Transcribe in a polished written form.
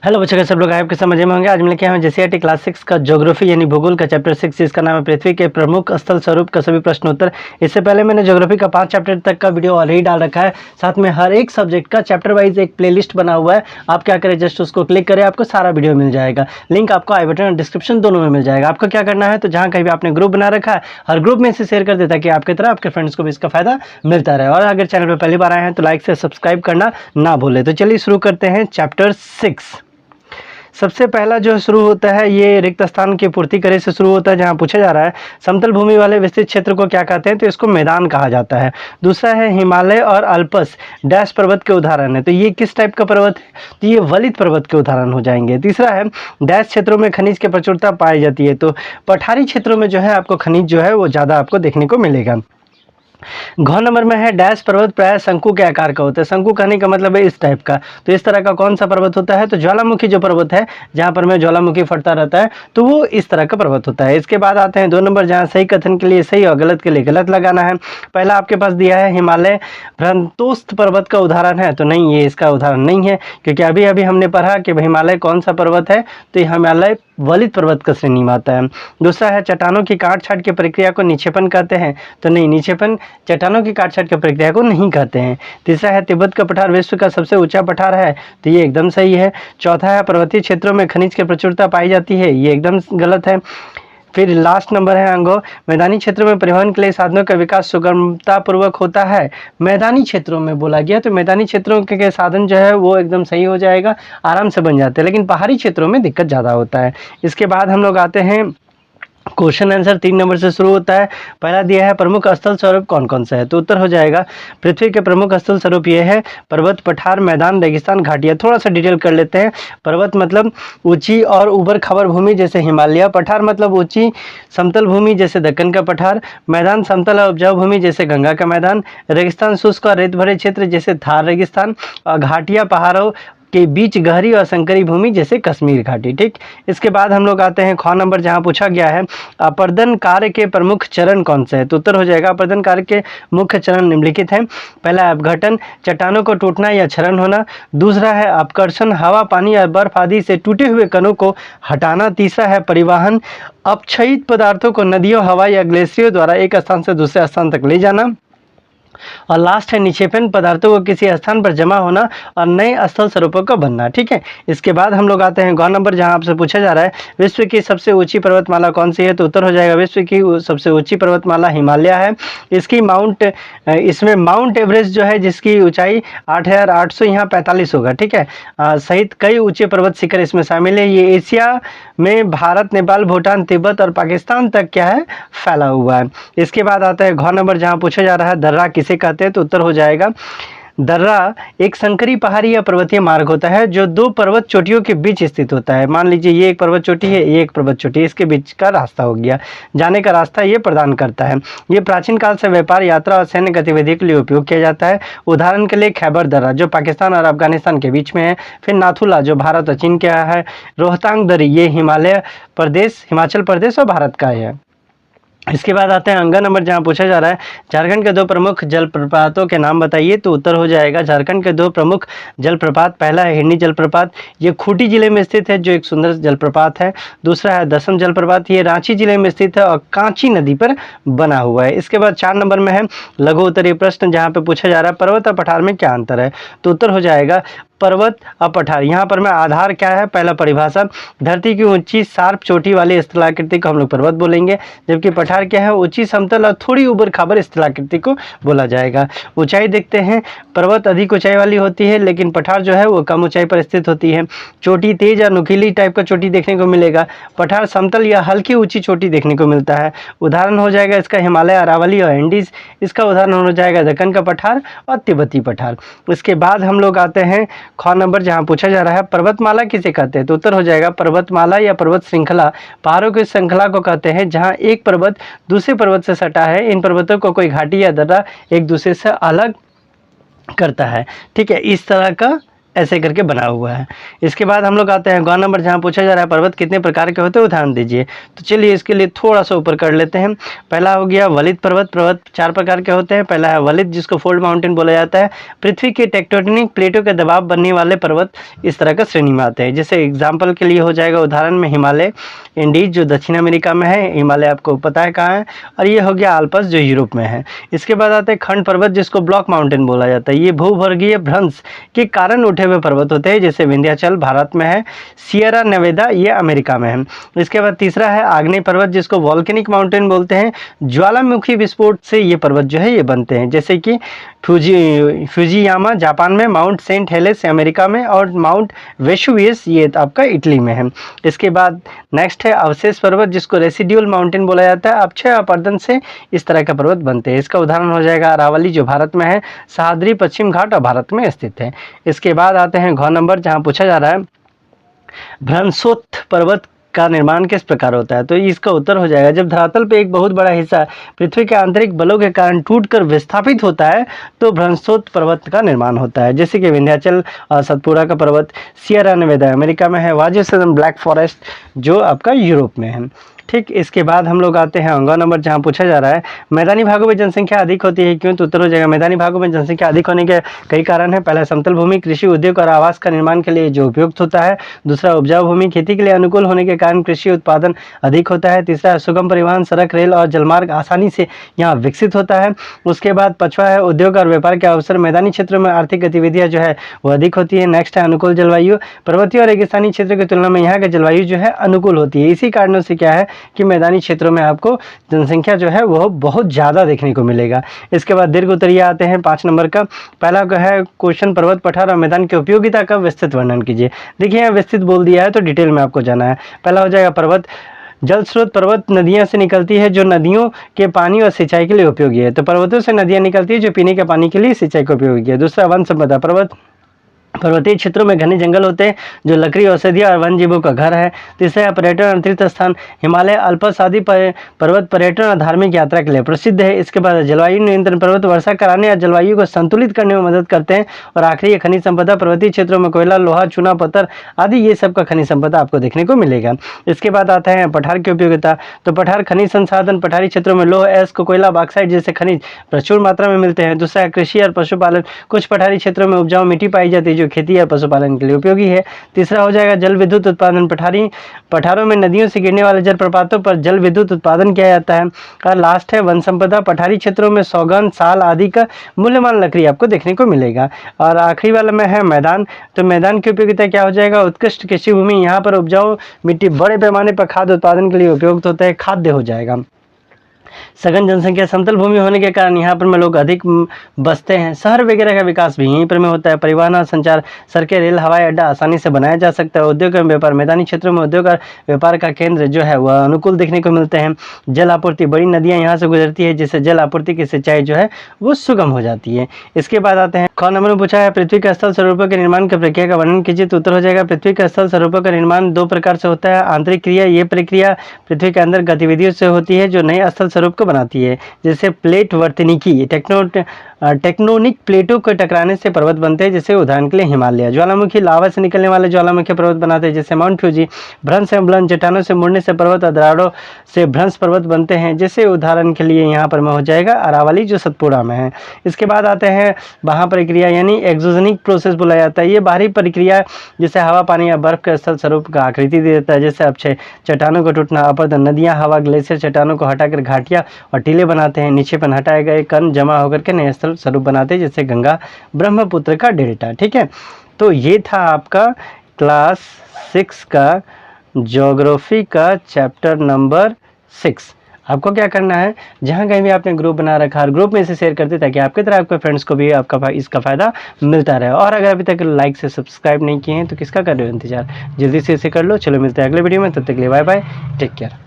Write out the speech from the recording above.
Hello बच्चों, कैसे सब लोग आपके समझ में होंगे। आज हम लेके आए हैं जेसीईआरटी क्लास 6 का ज्योग्राफी यानी भूगोल का चैप्टर 6, जिसका नाम है पृथ्वी के प्रमुख स्थल स्वरूप का सभी प्रश्न उत्तर। इससे पहले मैंने ज्योग्राफी का 5 चैप्टर तक का वीडियो ऑलरेडी डाल रखा है। साथ में हर एक सब्जेक्ट का चैप्टर वाइज एक प्लेलिस्ट बना हुआ है। आप क्या करें, जस्ट उसको क्लिक करें, आपको सारा वीडियो मिल जाएगा। लिंक आपको आई बटन और डिस्क्रिप्शन दोनों में मिल जाएगा। आपको क्या करना है, तो जहाँ कहीं भी आपने ग्रुप बना रखा है, हर ग्रुप में इसे शेयर कर दे, ताकि आपकी तरह आपके फ्रेंड्स को भी इसका फायदा मिलता रहे। और अगर चैनल पर पहली बार आए हैं तो लाइक से सब्सक्राइब करना ना भूलें। तो चलिए शुरू करते हैं चैप्टर 6। सबसे पहला जो शुरू होता है ये रिक्त स्थान की पूर्ति करे से शुरू होता है, जहाँ पूछा जा रहा है समतल भूमि वाले विस्तृत क्षेत्र को क्या कहते हैं, तो इसको मैदान कहा जाता है। दूसरा है हिमालय और अल्पस डैश पर्वत के उदाहरण है, तो ये किस टाइप का पर्वत है, तो ये वलित पर्वत के उदाहरण हो जाएंगे। तीसरा है डैश क्षेत्रों में खनिज की प्रचुरता पाई जाती है, तो पठारी क्षेत्रों में जो है आपको खनिज जो है वो ज़्यादा आपको देखने को मिलेगा। घ नंबर में है डैश पर्वत प्राय शंकु के आकार का होता है। शंकु कहने का मतलब है इस टाइप का, तो इस तरह का कौन सा पर्वत होता है, तो ज्वालामुखी जो पर्वत है, जहाँ पर में ज्वालामुखी फटता रहता है, तो वो इस तरह का पर्वत होता है। इसके बाद आते हैं 2 नंबर, जहाँ सही कथन के लिए सही और गलत के लिए गलत लगाना है। पहला आपके पास दिया है हिमालय भ्रंतोस्त पर्वत का उदाहरण है, तो नहीं, ये इसका उदाहरण नहीं है, क्योंकि अभी अभी हमने पढ़ा कि हिमालय कौन सा पर्वत है, तो ये हिमालय वलित पर्वत का श्रेणी में आता है। दूसरा है चट्टानों की काट छाट की प्रक्रिया को निक्षेपण कहते हैं, तो नहीं, निक्षेपण चट्टानों की काट छाट की प्रक्रिया को नहीं कहते हैं। तीसरा है तिब्बत का पठार विश्व का सबसे ऊंचा पठार है, तो ये एकदम सही है। चौथा है पर्वतीय क्षेत्रों में खनिज की प्रचुरता पाई जाती है, ये एकदम गलत है। फिर लास्ट नंबर है अंगो, मैदानी क्षेत्रों में परिवहन के लिए साधनों का विकास सुगमता पूर्वक होता है। मैदानी क्षेत्रों में बोला गया, तो मैदानी क्षेत्रों के साधन जो है वो एकदम सही हो जाएगा, आराम से बन जाते हैं, लेकिन पहाड़ी क्षेत्रों में दिक्कत ज़्यादा होता है। इसके बाद हम लोग आते हैं क्वेश्चन आंसर 3 नंबर से शुरू होता है। पहला दिया है प्रमुख स्थल स्वरूप कौन कौन सा है, तो उत्तर हो जाएगा पृथ्वी के प्रमुख स्थल स्वरूप ये है पर्वत, पठार, मैदान, रेगिस्तान, घाटियाँ। थोड़ा सा डिटेल कर लेते हैं। पर्वत मतलब ऊंची और उबड़ खाबड़ भूमि जैसे हिमालय, पठार मतलब ऊंची समतल भूमि जैसे दक्कन का पठार, मैदान समतल और उपजाऊ भूमि जैसे गंगा का मैदान, रेगिस्तान शुष्क और रेत भरे क्षेत्र जैसे थार रेगिस्तान, और घाटियाँ पहाड़ों के बीच गहरी और संकरी भूमि जैसे कश्मीर घाटी। ठीक, इसके बाद हम लोग आते हैं ख नंबर, जहां पूछा गया है अपर्दन कार्य के प्रमुख चरण कौन से है, तो उत्तर हो जाएगा अपर्दन कार्य के मुख्य चरण निम्नलिखित हैं। पहला है अपघटन, चट्टानों को टूटना या क्षरण होना। दूसरा है अपकर्षण, हवा, पानी या बर्फ आदि से टूटे हुए कणों को हटाना। तीसरा है परिवहन, अपक्षयित पदार्थों को नदियों, हवा या ग्लेशियरों द्वारा एक स्थान से दूसरे स्थान तक ले जाना। और लास्ट है निक्षेपण, पदार्थों को किसी स्थान पर जमा होना और नए स्थल स्वरूपों का बनना। ठीक है, इसके बाद हम लोग आते हैं ग नंबर, जहां आपसे पूछा जा रहा है विश्व की सबसे ऊंची पर्वतमाला कौन सी है, तो उत्तर हो जाएगा विश्व की सबसे ऊंची पर्वतमाला हिमालय है। इसमें माउंट एवरेस्ट जो है, जिसकी ऊंचाई 8,800 यहाँ 45 होगा। ठीक है, सहित कई ऊंचे पर्वत शिखर इसमें शामिल है। ये एशिया में भारत, नेपाल, भूटान, तिब्बत और पाकिस्तान तक क्या है, फैला हुआ है। इसके बाद आता है घ नंबर, जहां पूछा जा रहा है दर्रा किसे कहते हैं, तो उत्तर हो जाएगा दर्रा एक संकरी पहाड़ी या पर्वतीय मार्ग होता है जो 2 पर्वत चोटियों के बीच स्थित होता है। मान लीजिए ये एक पर्वत चोटी है, ये एक पर्वत चोटी है, इसके बीच का रास्ता हो गया, जाने का रास्ता ये प्रदान करता है। ये प्राचीन काल से व्यापार, यात्रा और सैन्य गतिविधि के लिए उपयोग किया जाता है। उदाहरण के लिए खैबर दर्रा जो पाकिस्तान और अफगानिस्तान के बीच में है। फिर नाथुला जो भारत और चीन का है। रोहतांग दर्री ये हिमाचल प्रदेश और भारत का है। इसके बाद आते हैं अंगा नंबर, जहां पूछा जा रहा है झारखंड के 2 प्रमुख जलप्रपातों के नाम बताइए, तो उत्तर हो जाएगा झारखंड के 2 प्रमुख जलप्रपात। पहला है हिरनी जलप्रपात, ये खूंटी जिले में स्थित है, जो एक सुंदर जलप्रपात है। दूसरा है दसम जलप्रपात, ये रांची जिले में स्थित है और कांची नदी पर बना हुआ है। इसके बाद 4 नंबर में है लघु उत्तरीय प्रश्न, जहाँ पे पूछा जा रहा है पर्वत और पठार में क्या अंतर है, तो उत्तर हो जाएगा पर्वत और पठार। यहाँ पर में आधार क्या है, पहला परिभाषा, धरती की ऊंची शार्प चोटी वाली स्थलाकृति को हम लोग पर्वत बोलेंगे, जबकि पठार क्या है, ऊंची समतल और थोड़ी उबड़ खाबड़ स्थलाकृति को बोला जाएगा। ऊंचाई देखते हैं, पर्वत अधिक ऊंचाई वाली होती है, लेकिन पठार जो है वो कम ऊंचाई पर स्थित होती है। चोटी तेज और नुकीली टाइप का चोटी देखने को मिलेगा। पठार समतल या हल्की ऊंची चोटी देखने को मिलता है। उदाहरण हो जाएगा इसका हिमालय, अरावली और एंडीज। इसका उदाहरण हो जाएगा दक्कन का पठार और तिब्बती पठार। इसके बाद हम लोग आते हैं ख नंबर, जहां पूछा जा रहा है पर्वतमाला किसे कहते हैं, तो उत्तर हो जाएगा पर्वतमाला या पर्वत श्रृंखला पहाड़ों की श्रृंखला को कहते हैं, जहां एक पर्वत दूसरे पर्वत से सटा है। इन पर्वतों को कोई घाटी या दर्रा एक दूसरे से अलग करता है। ठीक है, इस तरह का ऐसे करके बना हुआ है। इसके बाद हम लोग आते हैं ग नंबर, जहाँ पूछा जा रहा है पर्वत कितने प्रकार के होते हैं उदाहरण दीजिए। तो चलिए इसके लिए थोड़ा सा ऊपर कर लेते हैं। पहला हो गया वलित पर्वत। पर्वत 4 प्रकार के होते हैं। पहला है वलित, जिसको फोल्ड माउंटेन बोला जाता है। पृथ्वी के टेक्टोनिक प्लेटों के दबाव बनने वाले पर्वत इस तरह का श्रेणी में आते हैं। जैसे एग्जाम्पल के लिए हो जाएगा उदाहरण में हिमालय इंडीज, जो दक्षिण अमेरिका में है। हिमालय आपको पता है कहाँ है। और ये हो गया आल्प्स, जो यूरोप में है। इसके बाद आते हैं खंड पर्वत, जिसको ब्लॉक माउंटेन बोला जाता है। ये भूवर्गीय भ्रंश के कारण उठे हुए पर्वत होते हैं। जैसे विंध्याचल भारत में है, सियरा नेवादा ये अमेरिका में है। इसके बाद तीसरा है आग्नेय पर्वत, जिसको वॉल्केनिक माउंटेन बोलते हैं। ज्वालामुखी विस्फोट से ये पर्वत जो है ये बनते हैं। जैसे कि फ्यूजियामा जापान में, माउंट सेंट हेलेस अमेरिका में, और माउंट वेसुवियस ये आपका इटली में है। इसके बाद नेक्स्ट है अवशेष पर्वत, जिसको रेसिड्यूल माउंटेन बोला जाता है। अक्षय अपरदन से इस तरह का पर्वत बनते हैं। इसका उदाहरण हो जाएगा अरावली, जो भारत में है। सह्याद्री पश्चिम घाट और भारत में स्थित है। इसके बाद आते हैं घ नंबर, जहाँ पूछा जा रहा है भ्रंशोत्थ पर्वत का निर्माण किस प्रकार होता है। तो इसका उत्तर हो जाएगा जब धरातल पे एक बहुत बड़ा हिस्सा पृथ्वी के आंतरिक बलों के कारण टूटकर विस्थापित होता है तो भ्रंशोत्थ पर्वत का निर्माण होता है। जैसे कि विंध्याचल सतपुड़ा का पर्वत सियरा नेवादा अमेरिका में है। वाजियों ब्लैक फॉरेस्ट जो आपका यूरोप में है। ठीक, इसके बाद हम लोग आते हैं अंगा नंबर, जहाँ पूछा जा रहा है मैदानी भागों में जनसंख्या अधिक होती है क्यों। तो उत्तर हो जाएगा मैदानी भागों में जनसंख्या अधिक होने के कई कारण हैं। पहला समतल भूमि कृषि उद्योग और आवास का निर्माण के लिए जो उपयुक्त होता है। दूसरा उपजाऊ भूमि खेती के लिए अनुकूल होने के कारण कृषि उत्पादन अधिक होता है। तीसरा सुगम परिवहन, सड़क रेल और जलमार्ग आसानी से यहाँ विकसित होता है। उसके बाद पांचवा है उद्योग और व्यापार के अवसर मैदानी क्षेत्रों में आर्थिक गतिविधियाँ जो है वो अधिक होती है। नेक्स्ट है अनुकूल जलवायु, पर्वतीय और रेगिस्तानी क्षेत्र की तुलना में यहाँ की जलवायु जो है अनुकूल होती है। इसी कारणों से क्या है कि मैदानी क्षेत्रों में आपको जनसंख्या जो है वह बहुत ज़्यादा देखने को मिलेगा। इसके बाद दीर्घ उत्तरीय आते हैं 5 नंबर का। पहला का है क्वेश्चन पर्वत पठार और मैदान की उपयोगिता का विस्तृत वर्णन कीजिए। देखिए यहाँ विस्तृत बोल दिया है तो डिटेल में आपको जाना है। पहला हो जाएगा पर्वत जल स्रोत, पर्वत नदियां से निकलती है जो नदियों के पानी और सिंचाई के लिए उपयोगी है। तो पर्वतों से नदियां निकलती है जो पीने के पानी के लिए सिंचाई को उपयोगी है। दूसरा वन संपदा, पर्वतीय क्षेत्रों में घने जंगल होते हैं जो लकड़ी, औषधि और वन जीवों का घर है। तीसरा पर्यटन और तीर्थ स्थान, हिमालय, अल्प्स आदि पर्वत पर्यटन और धार्मिक यात्रा के लिए प्रसिद्ध है। इसके बाद जलवायु नियंत्रण, पर्वत वर्षा कराने और जलवायु को संतुलित करने में मदद करते हैं। और आखिरी खनिज संपदा, पर्वतीय क्षेत्रों में कोयला, लोहा, चूना, पत्थर आदि ये सब का खनिज संपदा आपको देखने को मिलेगा। इसके बाद आता है पठार की उपयोगिता। तो पठार खनिज संसाधन, पठारी क्षेत्रों में लोह, एस्क, कोयला, बॉक्साइट जैसे खनिज प्रचुर मात्रा में मिलते हैं। दूसरा कृषि और पशुपालन, कुछ पठारी क्षेत्रों में उपजाऊ मिट्टी पाई जाती है जो खेती या पशुपालन के लिए उपयोगी है। तीसरा हो जाएगा जल विद्युत उत्पादन, पठारों में नदियों से गिरने वाले जलप्रपातों पर जल विद्युत उत्पादन किया जाता है। और लास्ट है वन संपदा, पठारी क्षेत्रों में सौगंध, साल आदि का मूल्यवान लकड़ी आपको देखने को मिलेगा। और आखिरी वाला में है मैदान। तो मैदान की उपयोगिता क्या हो जाएगा, उत्कृष्ट कृषि भूमि, यहाँ पर उपजाऊ मिट्टी बड़े पैमाने पर खाद्य उत्पादन के लिए उपयुक्त होता है, खाद्य हो जाएगा। सघन जनसंख्या, समतल भूमि होने के कारण यहाँ पर में लोग अधिक बसते हैं। शहर वगैरह का विकास भी यहीं पर में होता है। परिवहन और संचार, सड़कें, रेल, हवाई अड्डा आसानी से बनाया जा सकता है। उद्योग एवं व्यापार, मैदानी क्षेत्रों में उद्योग और व्यापार का केंद्र जो है वह अनुकूल देखने को मिलते हैं। जल आपूर्ति, बड़ी नदियाँ यहाँ से गुजरती है जिससे जल आपूर्ति की सिंचाई जो है वो सुगम हो जाती है। इसके बाद आते हैं क नंबर में पूछा है पृथ्वी के स्थल स्वरूपों के निर्माण की प्रक्रिया का वर्णन कीजिए। तो उत्तर हो जाएगा पृथ्वी के स्थल स्वरूपों का निर्माण 2 प्रकार से होता है। आंतरिक क्रिया, ये प्रक्रिया पृथ्वी के अंदर गतिविधियों से होती है जो नए स्थल स्वरूप को बनाती है। जैसे प्लेट वर्तनिकी, टेक्टोनिक प्लेटों के टकराने से पर्वत बनते हैं। जैसे उदाहरण के लिए हिमालय। ज्वालामुखी, लावा से निकलने वाले ज्वालामुखी पर्वत बनाते हैं जैसे माउंट फ्यूजी। भ्रंश एवं बुलंद चट्टानों से मुड़ने से पर्वत और दरारों से भ्रंश पर्वत बनते हैं। जैसे उदाहरण के लिए यहाँ पर में हो जाएगा अरावली जो सतपुड़ा में है। इसके बाद आते हैं बाह्य प्रक्रिया यानी एक्सोजेनिक प्रोसेस बोला जाता है। ये बाहरी प्रक्रिया जैसे हवा, पानी या बर्फ के स्थल स्वरूप का आकृति दे देता है। जैसे अक्षय, चट्टानों को टूटना, अपरदन, नदियाँ, हवा, ग्लेशियर चट्टानों को हटाकर घाटियाँ और टीले बनाते हैं। नीचे पर हटाए गए कण जमा होकर के नए स्थल स्वरूप बनाते हैं जैसे गंगा, ब्रह्मपुत्र का डेल्टा। ठीक है, तो ये था आपका क्लास 6 का ज्योग्राफी का चैप्टर नंबर 6। आपको क्या करना है, जहाँ कहीं भी आपने ग्रुप बना रखा है ग्रुप में इसे शेयर करते ताकि आपकी तरह आपके फ्रेंड्स को भी आपका इसका फ़ायदा मिलता रहे। और अगर अभी तक लाइक से सब्सक्राइब नहीं किए हैं तो किसका कर रहे हो इंतजार, जल्दी से इसे कर लो। चलो मिलते हैं अगले वीडियो में, तब तक के लिए बाय बाय, टेक केयर।